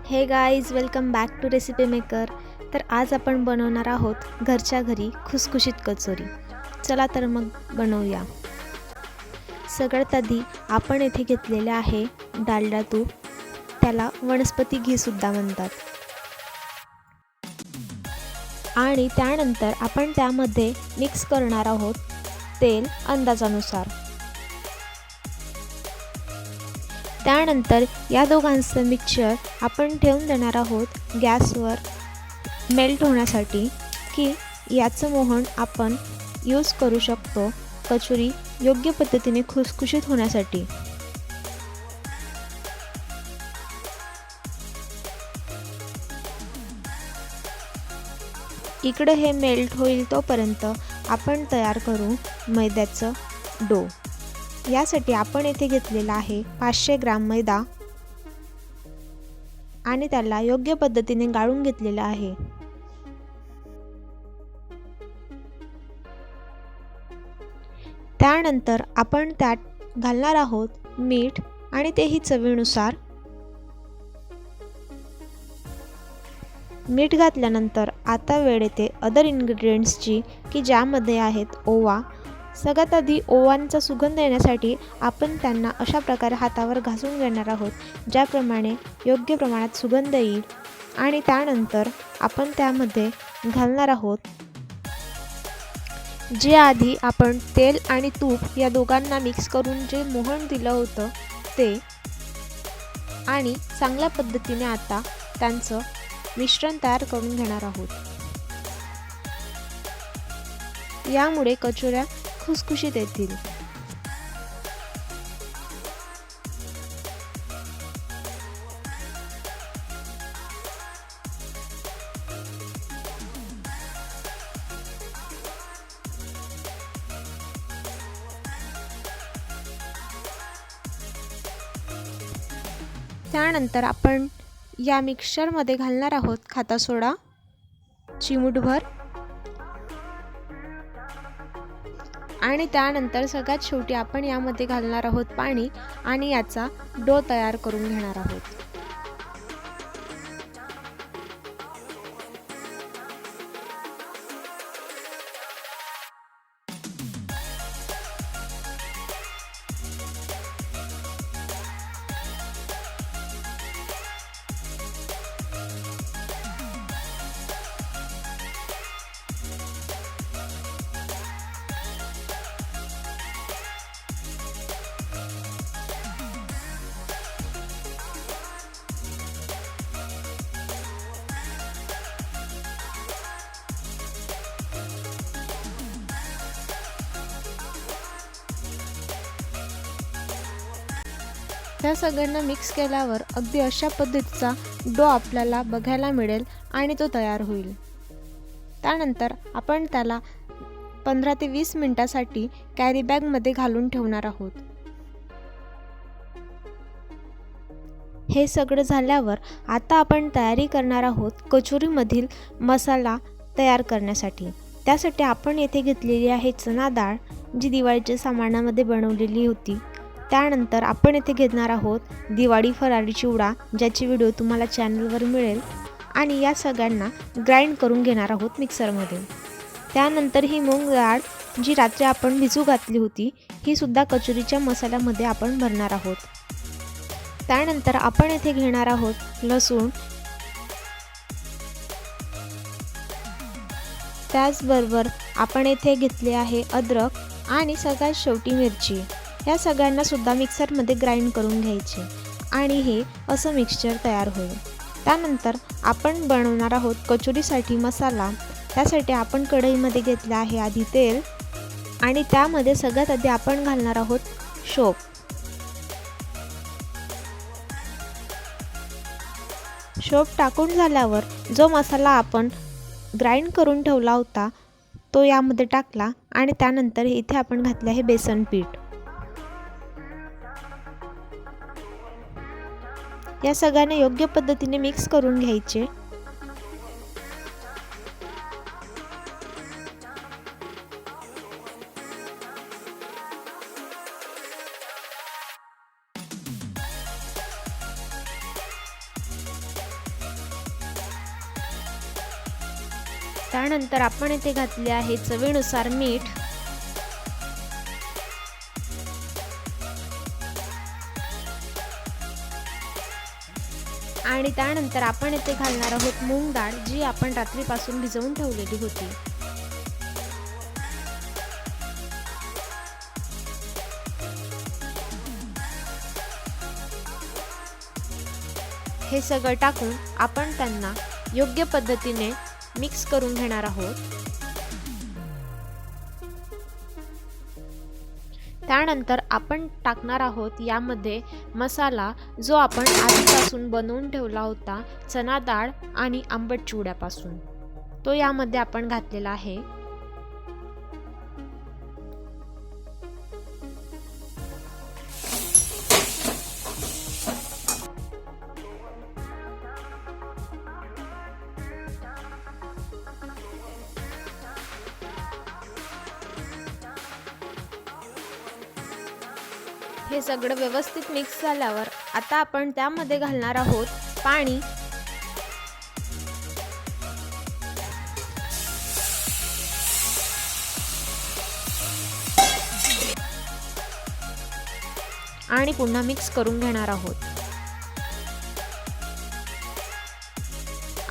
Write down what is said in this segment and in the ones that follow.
हे guys, welcome back to recipe maker. तर आज आपण बनवणार आहोत घरच्या घरी खुसखुशीत कचोरी. चला तर मग बनवूया. सगळ्यात आधी आपण येथे घेतलेले आहे डालडा तूप, त्याला वनस्पती घी सुद्धा म्हणतात. आणि त्यानंतर आपण त्यामध्ये मिक्स करणार आहोत तेल अंदाजानुसार. त्यानंतर या दोघांचं मिक्सचर आपण ठेवून देणार आहोत गॅसवर मेल्ट होण्यासाठी, की याचं मोहन आपण यूज करू शकतो कचोरी योग्य पद्धतीने खुसखुशीत होण्यासाठी. इकडे हे मेल्ट होईल तोपर्यंत आपण तयार करू मैद्याचं डो. यासाठी आपण येथे घेतलेला आहे 500 ग्राम मैदा आणि त्याला योग्य पद्धतीने गाळून घेतलेला आहे. त्यानंतर आपण त्यात घालणार आहोत मीठ आणि तेही चवीनुसार. मीठ घातल्यानंतर आता वेळ येते अदर इन्ग्रेडियंट्सची, की ज्यामध्ये आहेत ओवा. सगळ्यात आधी ओवांचा सुगंध येण्यासाठी आपण त्यांना अशा प्रकारे हातावर घासून घेणार आहोत, ज्याप्रमाणे योग्य प्रमाणात सुगंध येईल. आणि त्यानंतर आपण त्यामध्ये घालणार आहोत जे आधी आपण तेल आणि तूप या दोघांना मिक्स करून जे मोहन दिलं होतं ते. आणि चांगल्या पद्धतीने आता त्यांचं मिश्रण तयार करून घेणार आहोत. यामुळे कचोऱ्या खुसखुशीत येतील. त्यानंतर आपण या मिक्सचरमध्ये घालणार आहोत खाता सोडा चिमूटभर. आणि त्यानंतर सगळ्यात शेवटी आपण यामध्ये घालणार आहोत पाणी आणि याचा डो तयार करून घेणार आहोत. त्या सगळ्यांना मिक्स केल्यावर अगदी अशा पद्धतीचा डो आपल्याला बघायला मिळेल आणि तो तयार होईल. त्यानंतर आपण त्याला 15 ते 20 मिनिटासाठी कॅरी बॅगमध्ये घालून ठेवणार आहोत. हे सगळं झाल्यावर आता आपण तयारी करणार आहोत कचोरीमधील मसाला तयार करण्यासाठी. त्यासाठी आपण येथे घेतलेली आहे चणा डाळ, जी दिवाळीच्या सामानामध्ये बनवलेली होती. त्यानंतर आपण येथे घेणार आहोत दिवाळी फराळी चिवडा, ज्याची व्हिडिओ तुम्हाला चॅनलवर मिळेल. आणि या सगळ्यांना ग्राइंड करून घेणार आहोत मिक्सरमध्ये. त्यानंतर ही मूग डाळ, जी रात्री आपण भिजू घातली होती, ही सुद्धा कचोरीच्या मसाल्यामध्ये आपण भरणार आहोत. त्यानंतर आपण येथे घेणार आहोत लसूण, त्याचबरोबर आपण येथे घेतले आहे अद्रक आणि सगळ्यात शेवटी मिरची. या सगळ्यांना सुद्धा मिक्सरमध्ये ग्राइंड करून घ्यायचे आणि हे असं मिक्सचर तयार होईल. त्यानंतर आपण बनवणार आहोत कचोरीसाठी मसाला. त्यासाठी आपण कढईमध्ये घेतले आहे आधी तेल आणि त्यामध्ये सगळ्यात आधी आपण घालणार आहोत शोप. शोप टाकून झाल्यावर जो मसाला आपण ग्राइंड करून ठेवला होता तो यामध्ये टाकला आणि त्यानंतर इथे आपण घातले आहे बेसन पीठ. या सगळ्यांना योग्य पद्धतीने मिक्स करून घ्यायचे. त्यानंतर आपण इथे घातले आहे चवीनुसार मीठ आणि त्यानंतर आपण इथे घालणार आहोत मूग डाळ, जी आपण रात्रीपासून भिजवून ठेवलेली होती. हे सगळं टाकून आपण त्यांना योग्य पद्धतीने मिक्स करून घेणार आहोत. त्यानंतर आपण टाकणार आहोत यामध्ये मसाला, जो आपण आधीपासून बनवून ठेवला होता चना डाळ आणि आंबट चिवड्यापासून. तो यामध्ये आपण घातलेला आहे. हे सगळं व्यवस्थित मिक्स झाल्यावर आता आपण त्यामध्ये घालणार आहोत पाणी. आणि पुन्हा मिक्स करून घेणार आहोत.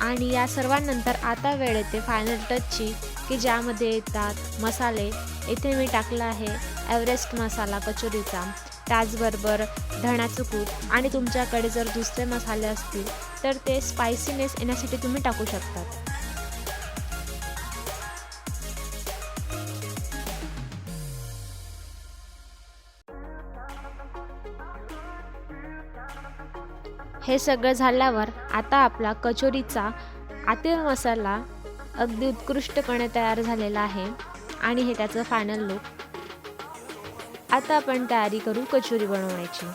आणि या सर्वांनंतर आता वेळ येते फायनल टचची, की ज्यामध्ये येतात मसाले. इथे मी टाकला आहे एव्हरेस्ट मसाला कचोरीचा, त्याचबरोबर धण्याचं कूट, आणि तुमच्याकडे जर दुसरे मसाले असतील तर ते स्पायसीनेस येण्यासाठी तुम्ही टाकू शकतात. हे सगळं झाल्यावर आता आपला कचोरीचा आतील मसाला अगदी उत्कृष्टपणे तयार झालेला आहे आणि हे त्याचं फायनल लुक. आता आपण तयारी करू कचोरी बनवण्याची.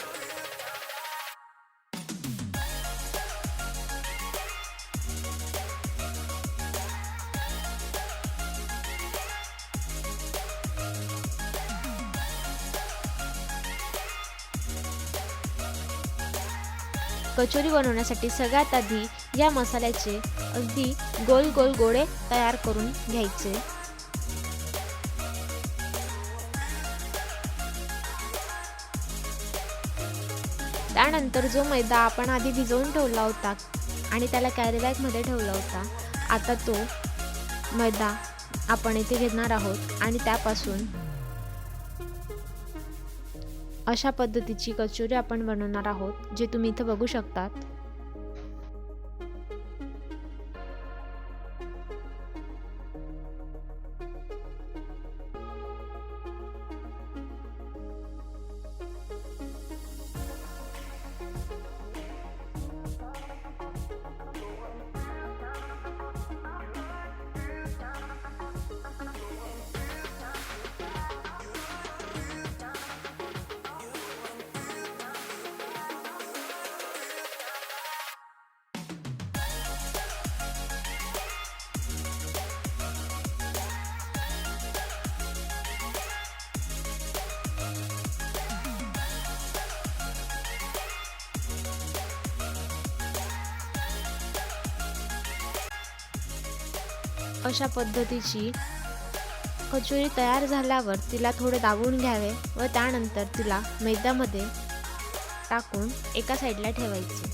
कचोरी बनवण्यासाठी सगळ्यात आधी या मसाल्याचे अगदी गोल गोल गोळे तयार करून घ्यायचे. त्यानंतर जो मैदा आपण आधी भिजवून ठेवला होता आणि त्याला कॅरी बॅगमध्ये ठेवला होता, आता तो मैदा आपण इथे घेणार आहोत आणि त्यापासून अशा पद्धतीची कचोरी आपण बनवणार आहोत, जे तुम्ही इथे बघू शकतात. अशा पद्धतीची कचोरी तयार झाल्यावर तिला थोडे दाबून घ्यावे व त्यानंतर तिला मैद्यामध्ये टाकून एका साईडला ठेवायची.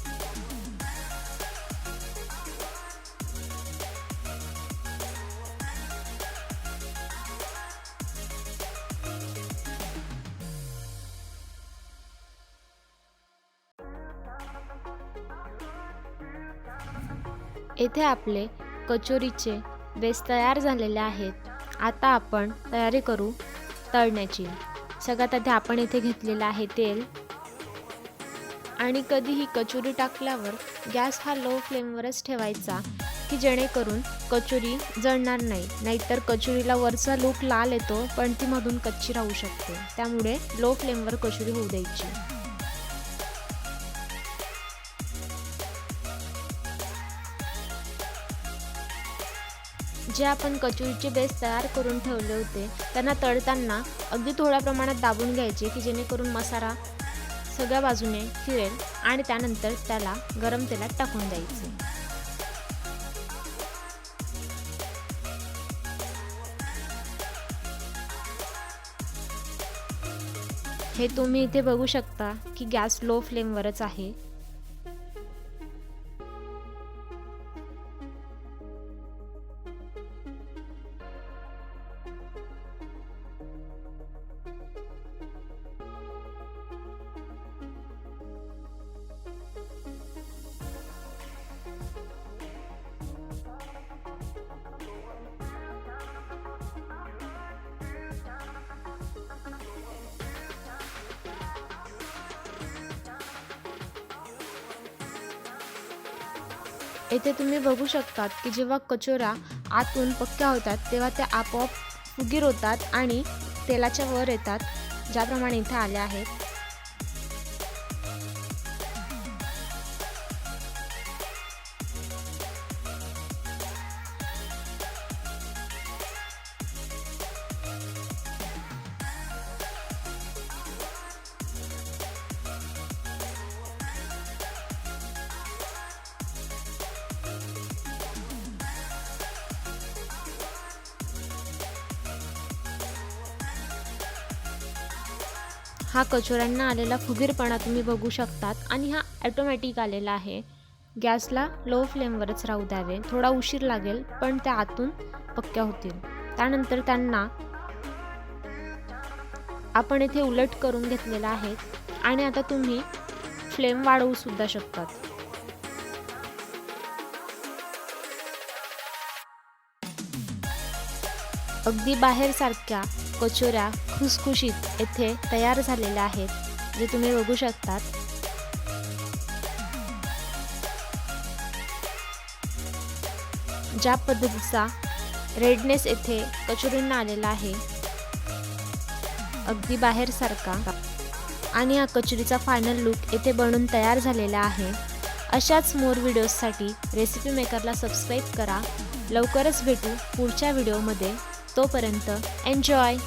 येथे आपले कचोरीचे बेस तयार झालेले आहेत. आता आपण तयारी करू तळण्याची. सगळ्यात आधी आपण इथे घेतलेलं आहे तेल, आणि कधीही कचोरी टाकल्यावर गॅस हा लो फ्लेमवरच ठेवायचा, की जेणेकरून कचोरी जळणार नाही. नाहीतर कचोरीला वरचा लूक लाल येतो पण ती मधून कच्ची राहू शकते. त्यामुळे लो फ्लेमवर कचोरी होऊ द्यायची. जे आपण कचोरीचे बेस तयार करून ठेवले होते त्यांना तळताना अगदी थोड्या प्रमाणात दाबून घ्यायचे, की जेणेकरून मसाला सगळ्या बाजूने फिरेल आणि त्यानंतर त्याला गरम तेलात टाकून द्यायचे. हे तुम्ही इथे बघू शकता की गॅस लो फ्लेमवरच आहे। येथे तुम्ही बघू शकतात की जेव्हा कचोऱ्या आतून पक्क्या होतात तेव्हा त्या आपोआप फुगीर होतात आणि तेलाच्या वर येतात, ज्याप्रमाणे इथे आले आहेत। हा कचोऱ्यांना आलेला फुगीरपणा तुम्ही बघू शकतात आणि हा ऑटोमॅटिक आलेला आहे। गॅसला लो फ्लेमवरच राहू द्यावे, थोडा उशीर लागेल पण त्या आतून पक्क्या होतील। त्यानंतर त्यांना आपण इथे उलट करून घेतलेला आहे आणि आता तुम्ही फ्लेम वाढवू सुद्धा शकतात। अगदी बाहेर सारख्या कचोऱ्या खुसखुशीत येथे तयार झालेल्या आहेत, जे तुम्ही बघू शकतात। ज्या पद्धतीचा रेडनेस येथे कचोरींना आलेला आहे, अगदी बाहेर सारखा, आणि हा कचोरीचा फायनल लुक येथे बनून तयार झालेला आहे। अशाच मोर व्हिडिओजसाठी रेसिपी मेकरला सबस्क्राईब करा। लवकरच भेटू पुढच्या व्हिडिओमध्ये, तोपर्यंत एन्जॉय।